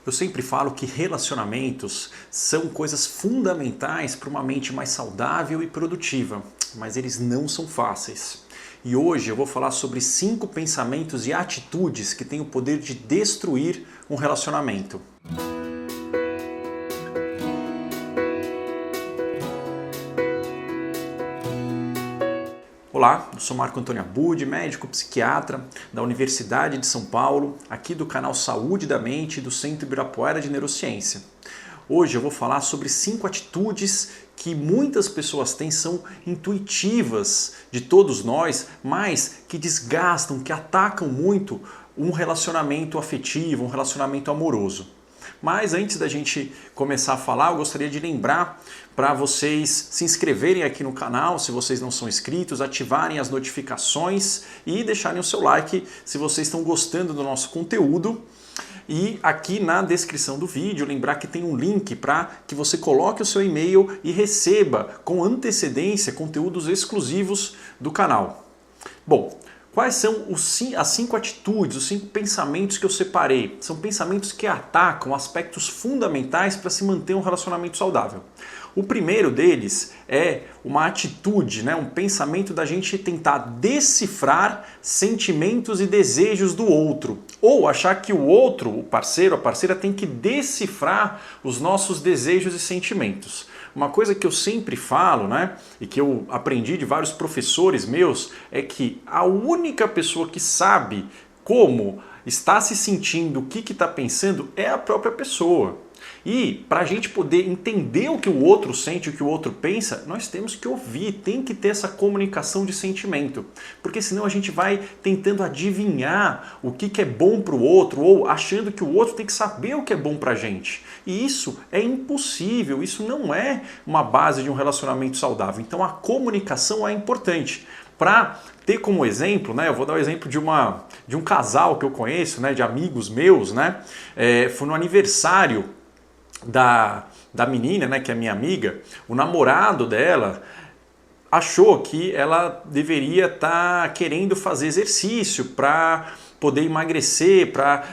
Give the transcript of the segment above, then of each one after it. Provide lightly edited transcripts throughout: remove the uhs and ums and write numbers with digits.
Eu sempre falo que relacionamentos são coisas fundamentais para uma mente mais saudável e produtiva, mas eles não são fáceis. E hoje eu vou falar sobre 5 pensamentos e atitudes que têm o poder de destruir um relacionamento. Olá, eu sou Marco Antônio Abud, médico psiquiatra da Universidade de São Paulo, aqui do canal Saúde da Mente do Centro Ibirapuera de Neurociência. Hoje eu vou falar sobre 5 atitudes que muitas pessoas têm, são intuitivas de todos nós, mas que desgastam, que atacam muito um relacionamento afetivo, um relacionamento amoroso. Mas antes da gente começar a falar, eu gostaria de lembrar para vocês se inscreverem aqui no canal, se vocês não são inscritos, ativarem as notificações e deixarem o seu like se vocês estão gostando do nosso conteúdo. E aqui na descrição do vídeo, lembrar que tem um link para que você coloque o seu e-mail e receba com antecedência conteúdos exclusivos do canal. Bom, quais são as 5 atitudes, os 5 pensamentos que eu separei? São pensamentos que atacam aspectos fundamentais para se manter um relacionamento saudável. O primeiro deles é uma atitude, um pensamento da gente tentar decifrar sentimentos e desejos do outro. Ou achar que o outro, o parceiro, a parceira, tem que decifrar os nossos desejos e sentimentos. Uma coisa que eu sempre falo, e que eu aprendi de vários professores meus, é que a única pessoa que sabe como está se sentindo, o que está pensando, é a própria pessoa. E para a gente poder entender o que o outro sente, o que o outro pensa, nós temos que ouvir, tem que ter essa comunicação de sentimento. Porque senão a gente vai tentando adivinhar o que é bom para o outro ou achando que o outro tem que saber o que é bom para a gente. E isso é impossível, isso não é uma base de um relacionamento saudável. Então a comunicação é importante. Para ter como exemplo, eu vou dar o exemplo de um casal que eu conheço, de amigos meus, foi no aniversário da menina, que é minha amiga. O namorado dela achou que ela deveria estar querendo fazer exercício para poder emagrecer, para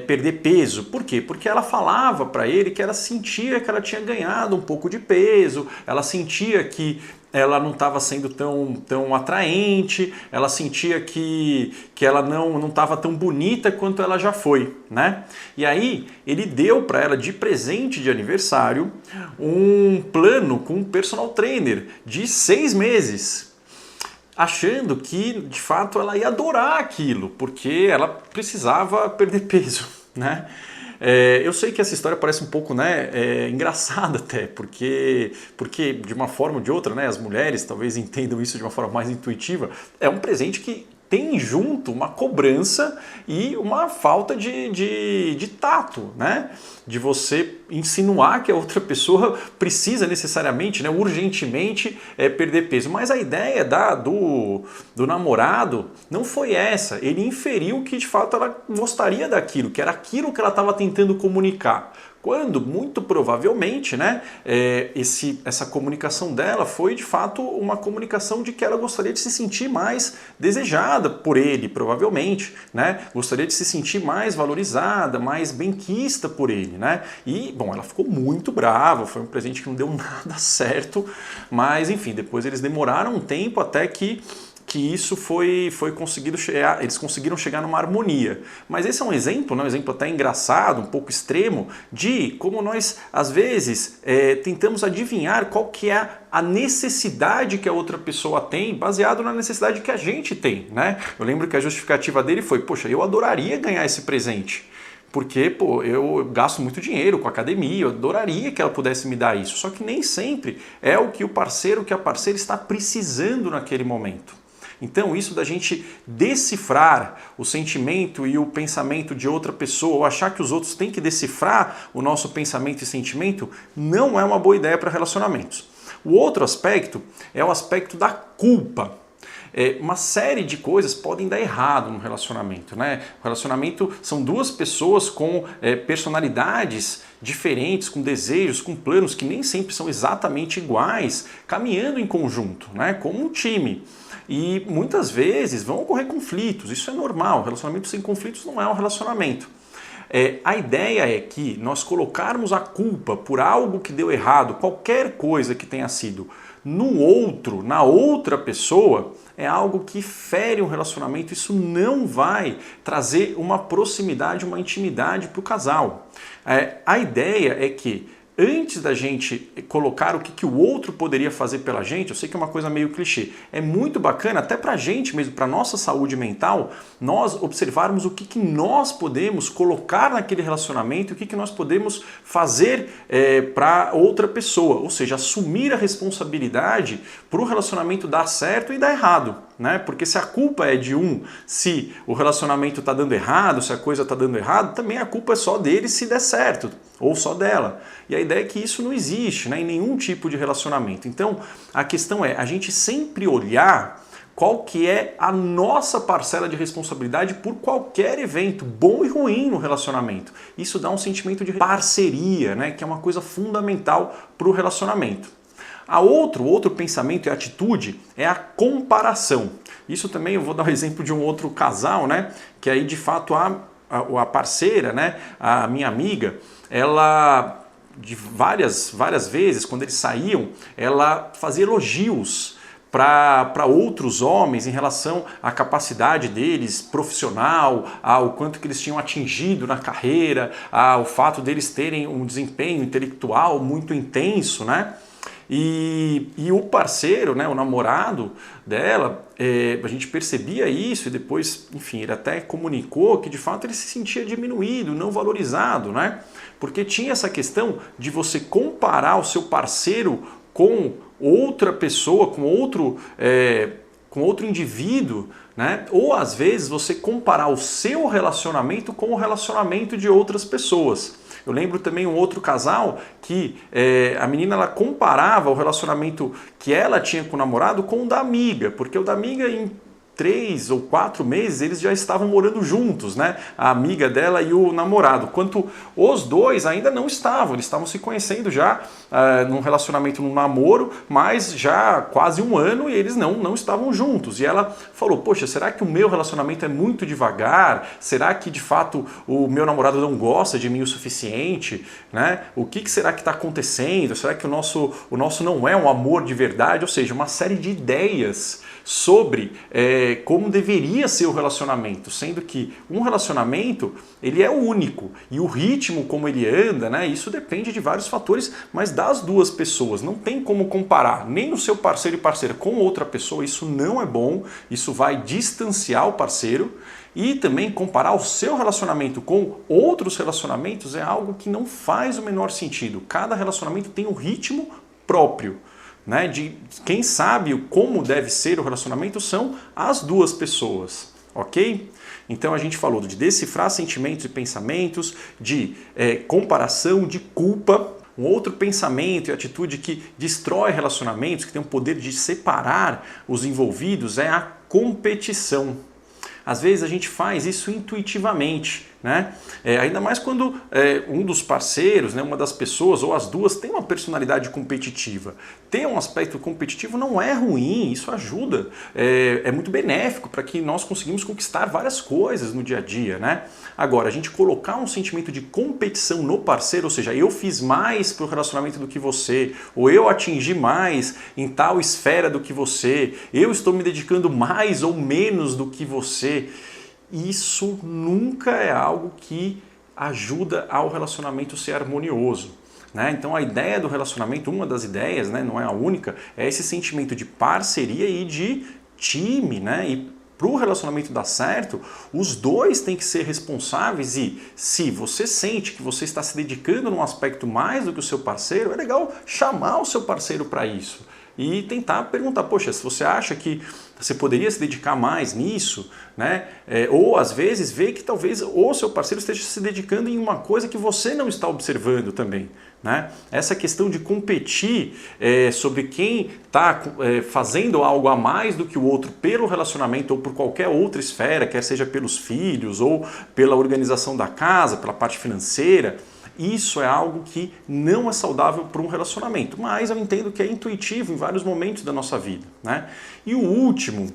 perder peso. Por quê? Porque ela falava para ele que ela sentia que ela tinha ganhado um pouco de peso, ela sentia que ela não estava sendo tão atraente, ela sentia que ela não estava tão bonita quanto ela já foi, E aí ele deu para ela de presente de aniversário um plano com um personal trainer de 6 meses, achando que de fato ela ia adorar aquilo, porque ela precisava perder peso, Eu sei que essa história parece um pouco engraçada até, porque de uma forma ou de outra, as mulheres talvez entendam isso de uma forma mais intuitiva. É um presente que tem junto uma cobrança e uma falta de tato, de você insinuar que a outra pessoa precisa necessariamente, urgentemente perder peso. Mas a ideia do namorado não foi essa. Ele inferiu que de fato ela gostaria daquilo, que era aquilo que ela estava tentando comunicar. Quando, muito provavelmente, essa comunicação dela foi de fato uma comunicação de que ela gostaria de se sentir mais desejada por ele, provavelmente, Gostaria de se sentir mais valorizada, mais benquista por ele, E, bom, ela ficou muito brava, foi um presente que não deu nada certo, mas enfim, depois eles demoraram um tempo até que isso foi conseguido chegar, eles conseguiram chegar numa harmonia. Mas esse é um exemplo até engraçado, um pouco extremo, de como nós, às vezes, tentamos adivinhar qual que é a necessidade que a outra pessoa tem, baseado na necessidade que a gente tem, Eu lembro que a justificativa dele foi, poxa, eu adoraria ganhar esse presente, porque eu gasto muito dinheiro com academia, eu adoraria que ela pudesse me dar isso, só que nem sempre é o que o parceiro, que a parceira está precisando naquele momento. Então isso da gente decifrar o sentimento e o pensamento de outra pessoa, ou achar que os outros têm que decifrar o nosso pensamento e sentimento, não é uma boa ideia para relacionamentos. O outro aspecto é o aspecto da culpa. Uma série de coisas podem dar errado no relacionamento, O relacionamento são duas pessoas com personalidades diferentes, com desejos, com planos que nem sempre são exatamente iguais, caminhando em conjunto, como um time. E muitas vezes vão ocorrer conflitos, isso é normal, relacionamento sem conflitos não é um relacionamento. A ideia é que nós colocarmos a culpa por algo que deu errado, qualquer coisa que tenha sido, no outro, na outra pessoa, é algo que fere um relacionamento. Isso não vai trazer uma proximidade, uma intimidade para o casal. A ideia é que antes da gente colocar o que o outro poderia fazer pela gente, eu sei que é uma coisa meio clichê, é muito bacana, até pra gente mesmo, pra nossa saúde mental, nós observarmos o que nós podemos colocar naquele relacionamento, o que nós podemos fazer para outra pessoa, ou seja, assumir a responsabilidade para o relacionamento dar certo e dar errado. Né? Porque se a culpa é de um, se o relacionamento está dando errado, se a coisa está dando errado, também a culpa é só dele se der certo, ou só dela. E a ideia é que isso não existe, né, em nenhum tipo de relacionamento. Então, a questão é a gente sempre olhar qual que é a nossa parcela de responsabilidade por qualquer evento, bom e ruim no relacionamento. Isso dá um sentimento de parceria, né, que é uma coisa fundamental para o relacionamento. Outro pensamento e atitude é a comparação. Isso também eu vou dar um exemplo de um outro casal, né? Que aí de fato a parceira, né? A minha amiga, ela de várias vezes, quando eles saíam, ela fazia elogios para outros homens em relação à capacidade deles profissional, ao quanto que eles tinham atingido na carreira, ao fato deles terem um desempenho intelectual muito intenso, né? E o parceiro, né, o namorado dela, a gente percebia isso e depois, enfim, ele até comunicou que de fato ele se sentia diminuído, não valorizado, né? Porque tinha essa questão de você comparar o seu parceiro com outra pessoa, com outro indivíduo, né? Ou às vezes você comparar o seu relacionamento com o relacionamento de outras pessoas. Eu lembro também um outro casal que a menina ela comparava o relacionamento que ela tinha com o namorado com o da amiga, porque o da amiga em 3 ou 4 meses eles já estavam morando juntos, né? A amiga dela e o namorado, quanto os dois ainda não estavam, eles estavam se conhecendo já num relacionamento, num namoro, mas já quase 1 ano e eles não estavam juntos. E ela falou, poxa, será que o meu relacionamento é muito devagar? Será que de fato o meu namorado não gosta de mim o suficiente? Né? O que será que está acontecendo? Será que o nosso não é um amor de verdade? Ou seja, uma série de ideias sobre como deveria ser o relacionamento, sendo que um relacionamento ele é único e o ritmo como ele anda, né, isso depende de vários fatores, mas das duas pessoas, não tem como comparar nem o seu parceiro e parceira com outra pessoa, isso não é bom, isso vai distanciar o parceiro. E também comparar o seu relacionamento com outros relacionamentos é algo que não faz o menor sentido. Cada relacionamento tem um ritmo próprio. Né, de quem sabe como deve ser o relacionamento são as duas pessoas, ok? Então a gente falou de decifrar sentimentos e pensamentos, de comparação, de culpa. Um outro pensamento e atitude que destrói relacionamentos, que tem o poder de separar os envolvidos, é a competição. Às vezes a gente faz isso intuitivamente, né? Ainda mais quando um dos parceiros, né, uma das pessoas ou as duas tem uma personalidade competitiva. Ter um aspecto competitivo não é ruim, isso ajuda, é muito benéfico para que nós conseguimos conquistar várias coisas no dia a dia, né? Agora, a gente colocar um sentimento de competição no parceiro, ou seja, eu fiz mais para o relacionamento do que você, ou eu atingi mais em tal esfera do que você, eu estou me dedicando mais ou menos do que você, isso nunca é algo que ajuda ao relacionamento ser harmonioso. Né? Então a ideia do relacionamento, uma das ideias, né, não é a única, é esse sentimento de parceria e de time, né? E para o relacionamento dar certo, os dois têm que ser responsáveis e se você sente que você está se dedicando num aspecto mais do que o seu parceiro, é legal chamar o seu parceiro para isso e tentar perguntar, poxa, se você acha que você poderia se dedicar mais nisso, né? Ou às vezes ver que talvez o seu parceiro esteja se dedicando em uma coisa que você não está observando também. Né? Essa questão de competir sobre quem está fazendo algo a mais do que o outro pelo relacionamento ou por qualquer outra esfera, quer seja pelos filhos ou pela organização da casa, pela parte financeira, isso é algo que não é saudável para um relacionamento, mas eu entendo que é intuitivo em vários momentos da nossa vida. Né? E o último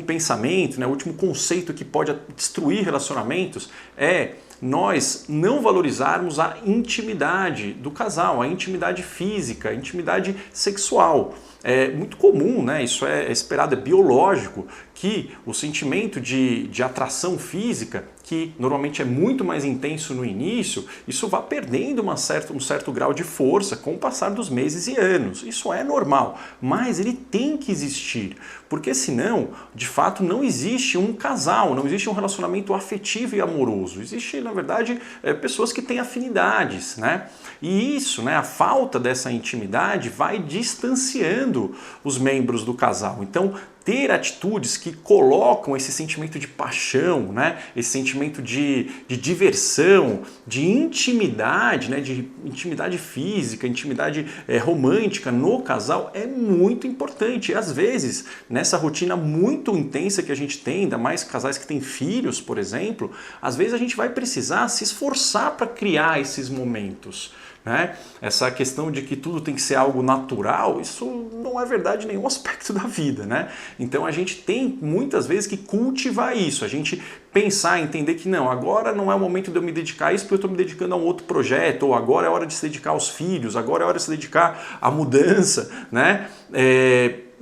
pensamento, né, o último conceito que pode destruir relacionamentos é nós não valorizarmos a intimidade do casal, a intimidade física, a intimidade sexual. É muito comum, né? Isso é esperado, é biológico, que o sentimento de atração física, que normalmente é muito mais intenso no início, isso vai perdendo um certo grau de força com o passar dos meses e anos. Isso é normal, mas ele tem que existir, porque senão, de fato, não existe um casal, não existe um relacionamento afetivo e amoroso. Existe, na verdade, pessoas que têm afinidades, né? E isso, né, a falta dessa intimidade vai distanciando os membros do casal. Então, ter atitudes que colocam esse sentimento de paixão, né? Esse sentimento de diversão, de intimidade, né? De intimidade física, intimidade romântica no casal é muito importante. E às vezes, nessa rotina muito intensa que a gente tem, ainda mais casais que têm filhos, por exemplo, às vezes a gente vai precisar se esforçar para criar esses momentos. Né? Essa questão de que tudo tem que ser algo natural, isso não é verdade em nenhum aspecto da vida, né? Então a gente tem muitas vezes que cultivar isso, a gente pensar, entender que não, agora não é o momento de eu me dedicar a isso porque eu estou me dedicando a um outro projeto, ou agora é hora de se dedicar aos filhos, agora é hora de se dedicar à mudança, né?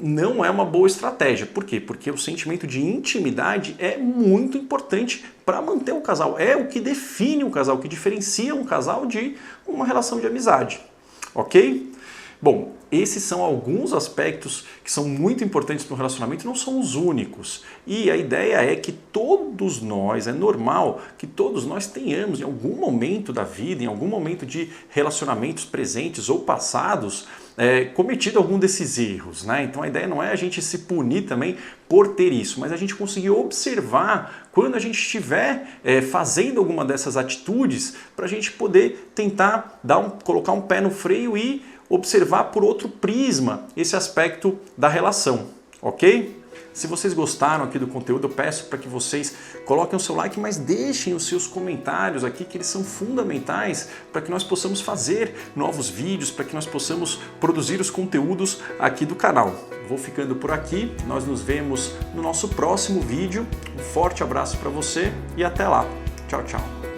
Não é uma boa estratégia. Por quê? Porque o sentimento de intimidade é muito importante para manter o casal. É o que define um casal, o que diferencia um casal de uma relação de amizade. Ok? Bom, esses são alguns aspectos que são muito importantes para um relacionamento, não são os únicos. E a ideia é que todos nós, é normal que todos nós tenhamos em algum momento da vida, em algum momento de relacionamentos presentes ou passados, cometido algum desses erros, né? Então a ideia não é a gente se punir também por ter isso, mas a gente conseguir observar quando a gente estiver fazendo alguma dessas atitudes para a gente poder tentar colocar um pé no freio e observar por outro prisma esse aspecto da relação, ok? Se vocês gostaram aqui do conteúdo, eu peço para que vocês coloquem o seu like, mas deixem os seus comentários aqui, que eles são fundamentais para que nós possamos fazer novos vídeos, para que nós possamos produzir os conteúdos aqui do canal. Vou ficando por aqui, nós nos vemos no nosso próximo vídeo. Um forte abraço para você e até lá. Tchau, tchau.